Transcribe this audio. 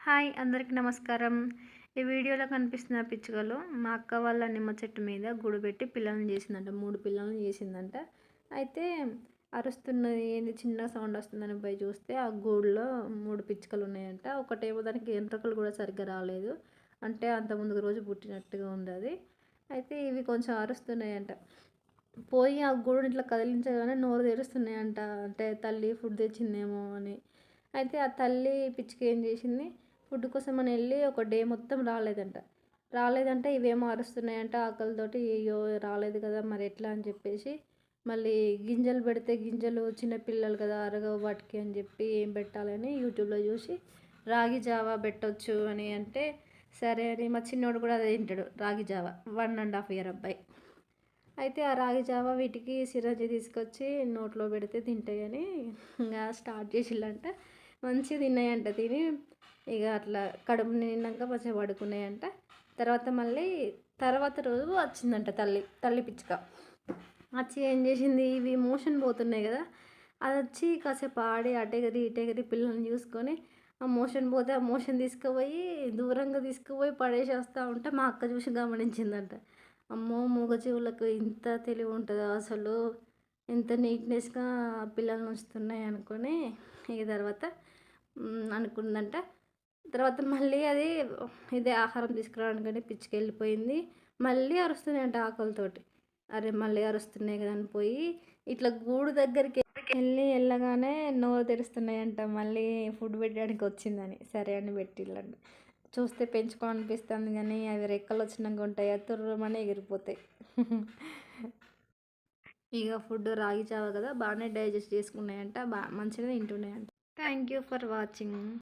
Hi అందరికీ నమస్కారం. ఈ వీడియోలో కనిపిస్తున్న పిచ్చుకలు మా అక్క వాళ్ళ నిమ్మ చెట్టు మీద గూడు పెట్టి పిల్లల్ని చేసిందంట. 3 పిల్లల్ని చేసిందంట. అయితే అరుస్తున్నది ఏంది చిన్న సౌండ్ వస్తుందని పోయి చూస్తే ఆ గూడులో 3 పిచ్చుకలు ఉన్నాయంట. ఒకటేమో దానికి ఎంట్రుకలు కూడా సరిగ్గా రాలేదు. అంటే అంత ముందు రోజు పుట్టినట్టుగా ఉంది అది. అయితే ఇవి కొంచెం అరుస్తున్నాయంట. పోయి ఆ గూడుని ఇట్లా కదిలించగానే నోరు తెరుస్తున్నాయంట. అంటే తల్లి ఫుడ్ తెచ్చిందేమో అని. అయితే ఆ తల్లి పిచ్చుక ఏం చేసింది, ఫుడ్ కోసం అని వెళ్ళి ఒక డే మొత్తం రాలేదంటే ఇవేమో అరుస్తున్నాయంట ఆకలితోటి. అయ్యో రాలేదు కదా మరి ఎట్లా అని చెప్పేసి మళ్ళీ గింజలు పెడితే గింజలు చిన్నపిల్లలు కదా అరగవు వాటికి అని చెప్పి ఏం పెట్టాలని యూట్యూబ్లో చూసి రాగి జావా పెట్టొచ్చు అని అంటే సరే అని మా చిన్నోడు కూడా అదే తింటాడు, రాగి జావా. 1.5 ఇయర్ అబ్బాయి. అయితే ఆ రాగి జావా వీటికి సిరంజి తీసుకొచ్చి నోట్లో పెడితే తింటాయని ఇంకా స్టార్ట్ చేసిళ్ళంట. మంచిగా తిన్నాయంట. తిని ఇక అట్లా కడుపు నిండాక కొంచెం పడుకున్నాయంట. తర్వాత రోజు వచ్చిందంట తల్లి పిచ్చుక. వచ్చి ఏం చేసింది, ఇవి మోషన్ పోతున్నాయి కదా, అది వచ్చి కాసేపు ఆడి అటెగరి పిల్లల్ని చూసుకొని ఆ మోషన్ పోతే ఆ మోషన్ తీసుకుపోయి దూరంగా తీసుకుపోయి పడేసి వస్తూ ఉంటే మా అక్క చూసి గమనించిందంట. అమ్మో మూగజీవులకు ఇంత తెలివి ఉంటుందా అసలు, ఇంత నీట్నెస్గా పిల్లల్ని ఉంచుతున్నాయి అనుకొని ఇక తర్వాత అనుకుందంట. తర్వాత మళ్ళీ అది ఇదే ఆహారం తీసుకురావడానికని పిచ్చుకెళ్ళిపోయింది. మళ్ళీ అరుస్తున్నాయంట ఆకలితోటి. అరే మళ్ళీ అరుస్తున్నాయి కదా అని పోయి ఇట్లా గూడు దగ్గరికి వెళ్ళగానే నోరు తెరుస్తున్నాయంట. మళ్ళీ ఫుడ్ పెట్టడానికి వచ్చిందని సరే అని పెట్టిళ్ళండి. చూస్తే పెంచుకోవాలనిపిస్తుంది కానీ అవి రెక్కలు వచ్చినాక ఉంటాయి, తుర్రమని ఎగిరిపోతాయి. ఇక ఫుడ్ రాగి చావ కదా బాగానే డైజెస్ట్ చేసుకున్నాయంట, మంచిగా తింటున్నాయంట. Thank you for watching.